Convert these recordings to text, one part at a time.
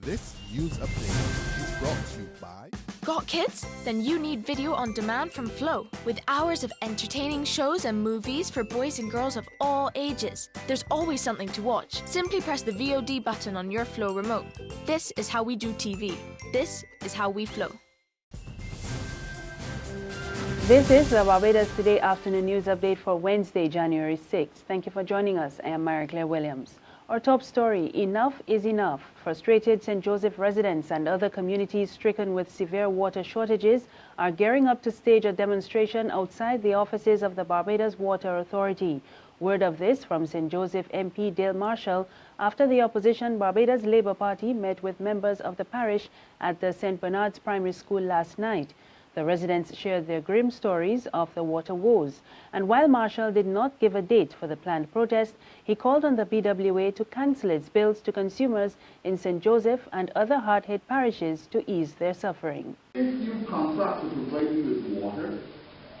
This news update is brought to you by... Got kids? Then you need video on demand from Flow, with hours of entertaining shows and movies for boys and girls of all ages. There's always something to watch. Simply press the VOD button on your Flow remote. This is how we do TV. This is how we Flow. This is the Barbados Today afternoon news update for Wednesday, January 6th. Thank you for joining us. I am Mary Claire Williams. Our top story, enough is enough. Frustrated St. Joseph residents and other communities stricken with severe water shortages are gearing up to stage a demonstration outside the offices of the Barbados Water Authority. Word of this from St. Joseph MP Dale Marshall after the opposition Barbados Labour Party met with members of the parish at the St. Bernard's Primary School last night. The residents shared their grim stories of the water woes. And while Marshall did not give a date for the planned protest, he called on the BWA to cancel its bills to consumers in St. Joseph and other hard-hit parishes to ease their suffering. If you contract to provide me with water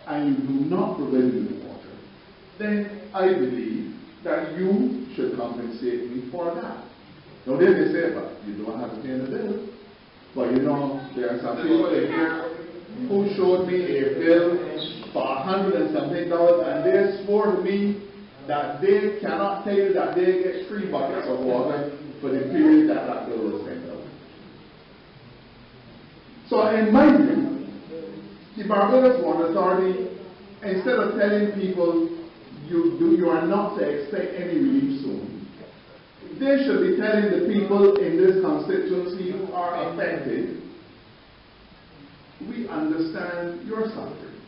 and you do not provide me with water, then I believe that you should compensate me for that. Now they may say, but you don't have to pay the bill. But you know, there are some people in here who showed me a bill for $100 and something, and they swore to me that they cannot tell you that they get 3 buckets of water for the period that that bill was sent out. So in my view, the Barbados Water Authority, instead of telling people you are not to expect any relief soon, they should be telling the people in this constituency who are affected, we understand your suffering.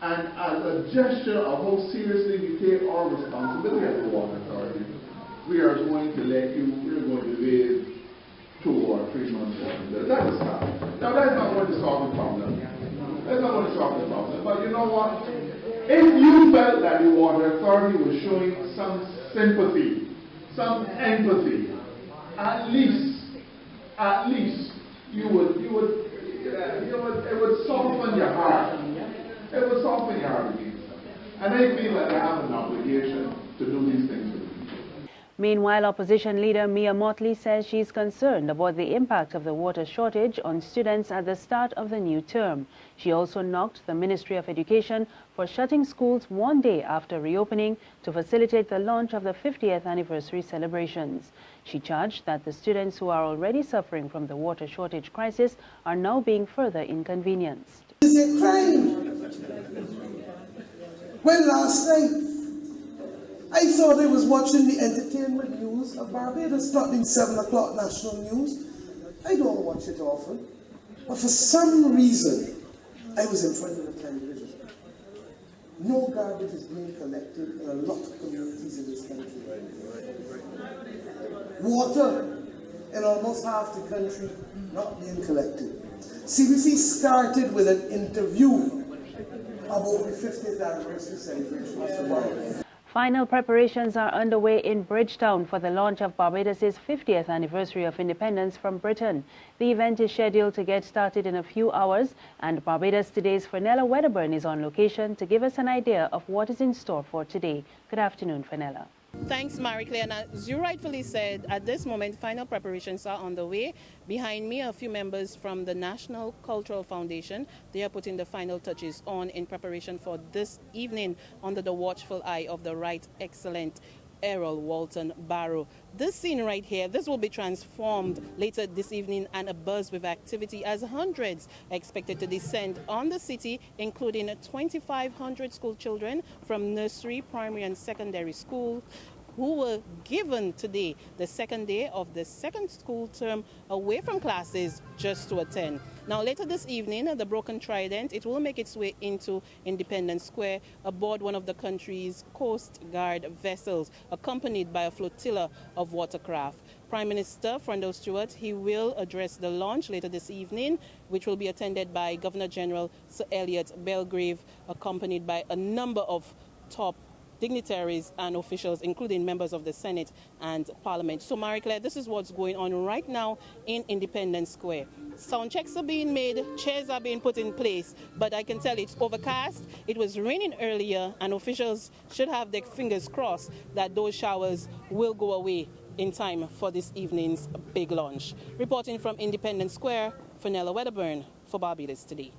And as a gesture of how seriously we take our responsibility as the Water Authority, we are going to we're going to waive 2 or 3 months water bill. That is not. Now that's not going to solve the problem. That's not going to solve the problem. But you know what? If you felt that the Water Authority was showing some sympathy, some empathy, at least it would soften your heart. It would soften your heart against them. And I feel that I have an obligation to do these things with people. Meanwhile, opposition leader Mia Mottley says she is concerned about the impact of the water shortage on students at the start of the new term. She also knocked the Ministry of Education for shutting schools 1 day after reopening to facilitate the launch of the 50th anniversary celebrations. She charged that the students who are already suffering from the water shortage crisis are now being further inconvenienced. It's a crime. When last night I thought I was watching the entertainment news of Barbados, not the 7 o'clock national news. I don't watch it often. But for some reason, I was in front of the television. No garbage is being collected in a lot of communities in this country. Water in almost half the country not being collected. CBC started with an interview about the 50th anniversary celebration of tomorrow. Final preparations are underway in Bridgetown for the launch of Barbados' 50th anniversary of independence from Britain. The event is scheduled to get started in a few hours, and Barbados Today's Fenella Wedderburn is on location to give us an idea of what is in store for today. Good afternoon, Fenella. Thanks, Marie Claire. Now, as you rightfully said, at this moment, final preparations are on the way. Behind me are a few members from the National Cultural Foundation. They are putting the final touches on in preparation for this evening under the watchful eye of the Right Excellent Errol Walton Barrow. This scene right here, this will be transformed later this evening and abuzz with activity as hundreds are expected to descend on the city, including 2,500 school children from nursery, primary and secondary school who were given today the second day of the second school term away from classes just to attend. Now later this evening, the Broken Trident, it will make its way into Independence Square aboard one of the country's Coast Guard vessels, accompanied by a flotilla of watercraft. Prime Minister Freundel Stewart, he will address the launch later this evening, which will be attended by Governor General Sir Elliot Belgrave, accompanied by a number of top dignitaries and officials, including members of the Senate and Parliament. So, Marie Claire, this is what's going on right now in Independence Square. Sound checks are being made, chairs are being put in place, but I can tell it's overcast. It was raining earlier, and officials should have their fingers crossed that those showers will go away in time for this evening's big launch. Reporting from Independence Square, Fenella Wedderburn for Barbados Today.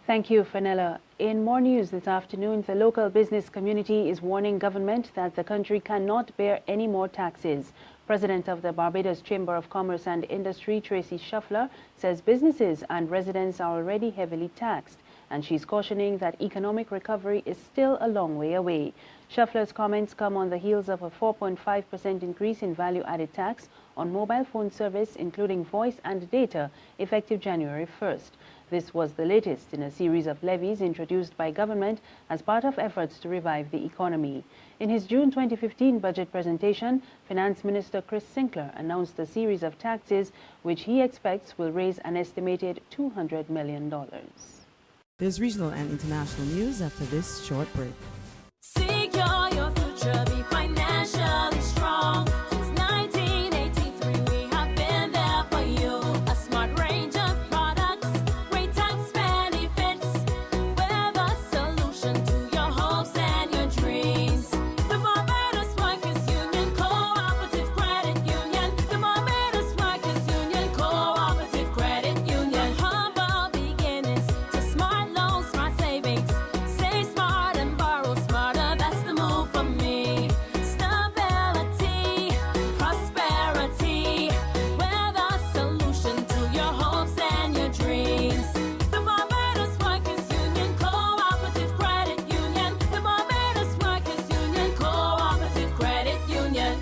Thank you, Fenella. In more news this afternoon, the local business community is warning government that the country cannot bear any more taxes. President of the Barbados Chamber of Commerce and Industry, Tracy Shuffler, says businesses and residents are already heavily taxed, and she's cautioning that economic recovery is still a long way away. Shuffler's comments come on the heels of a 4.5% increase in value-added tax on mobile phone service, including voice and data, effective January 1st. This was the latest in a series of levies introduced by government as part of efforts to revive the economy. In his June 2015 budget presentation, Finance Minister Chris Sinclair announced a series of taxes which he expects will raise an estimated $200 million. There's regional and international news after this short break. Secure your future, be financially strong. Since 1983, we have been there for you. A smart range of products, great tax benefits. We're the solution to your hopes and your dreams. The Barbados Workers Union Cooperative Credit Union. The Barbados Workers Union Cooperative Credit Union. Humble beginnings to smart loans, smart savings. Save smart and borrow smarter. That's the move for me. Stability, prosperity. We're the solution to your hopes and your dreams. The Barbados Workers Union Cooperative Credit Union. The Barbados Workers Union Cooperative Credit Union.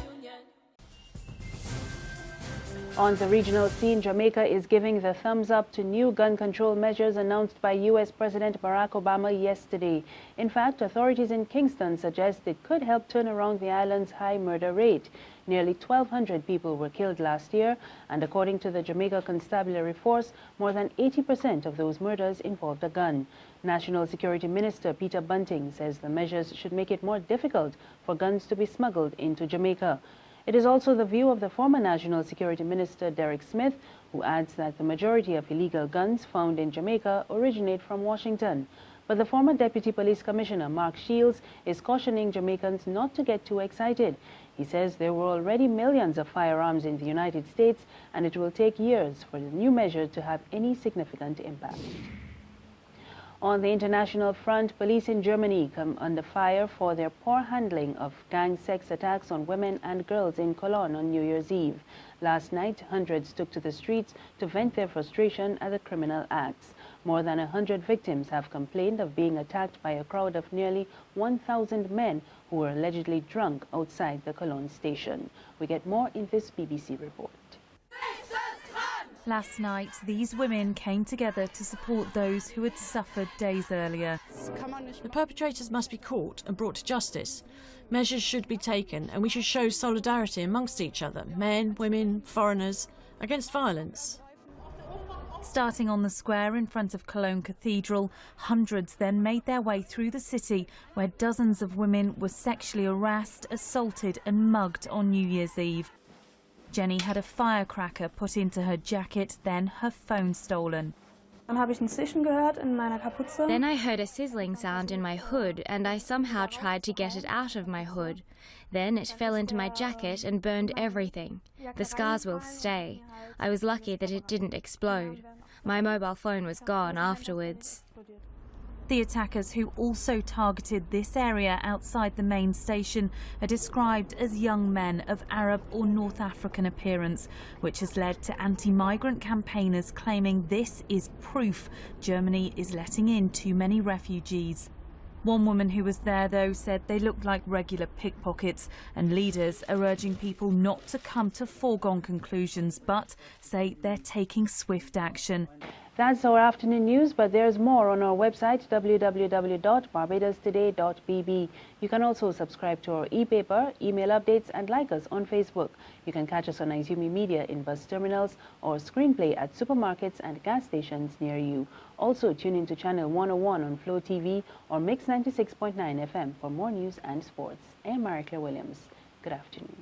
On the regional scene, Jamaica is giving the thumbs up to new gun control measures announced by U.S. President Barack Obama yesterday. In fact, authorities in Kingston suggest it could help turn around the island's high murder rate. Nearly 1,200 people were killed last year, and according to the Jamaica Constabulary Force, more than 80% of those murders involved a gun. National Security Minister Peter Bunting says the measures should make it more difficult for guns to be smuggled into Jamaica. It is also the view of the former National Security Minister Derek Smith, who adds that the majority of illegal guns found in Jamaica originate from Washington. But the former Deputy Police Commissioner Mark Shields is cautioning Jamaicans not to get too excited. He says there were already millions of firearms in the United States, and it will take years for the new measure to have any significant impact. On the international front, police in Germany come under fire for their poor handling of gang sex attacks on women and girls in Cologne on New Year's Eve. Last night, hundreds took to the streets to vent their frustration at the criminal acts. More than 100 victims have complained of being attacked by a crowd of nearly 1,000 men who were allegedly drunk outside the Cologne station. We get more in this BBC report. Last night, these women came together to support those who had suffered days earlier. The perpetrators must be caught and brought to justice. Measures should be taken, and we should show solidarity amongst each other, men, women, foreigners, against violence. Starting on the square in front of Cologne Cathedral, hundreds then made their way through the city, where dozens of women were sexually harassed, assaulted and mugged on New Year's Eve. Jenny had a firecracker put into her jacket, then her phone stolen. Then I heard a sizzling sound in my hood, and I somehow tried to get it out of my hood. Then it fell into my jacket and burned everything. The scars will stay. I was lucky that it didn't explode. My mobile phone was gone afterwards. The attackers, who also targeted this area outside the main station, are described as young men of Arab or North African appearance, which has led to anti-migrant campaigners claiming this is proof Germany is letting in too many refugees. One woman who was there, though, said they looked like regular pickpockets, and leaders are urging people not to come to foregone conclusions, but say they're taking swift action. That's our afternoon news, but there's more on our website, www.barbadostoday.bb. You can also subscribe to our e-paper, email updates, and like us on Facebook. You can catch us on Izumi Media in bus terminals or Screenplay at supermarkets and gas stations near you. Also, tune in to Channel 101 on Flow TV or Mix 96.9 FM for more news and sports. I'm Marie Claire Williams. Good afternoon.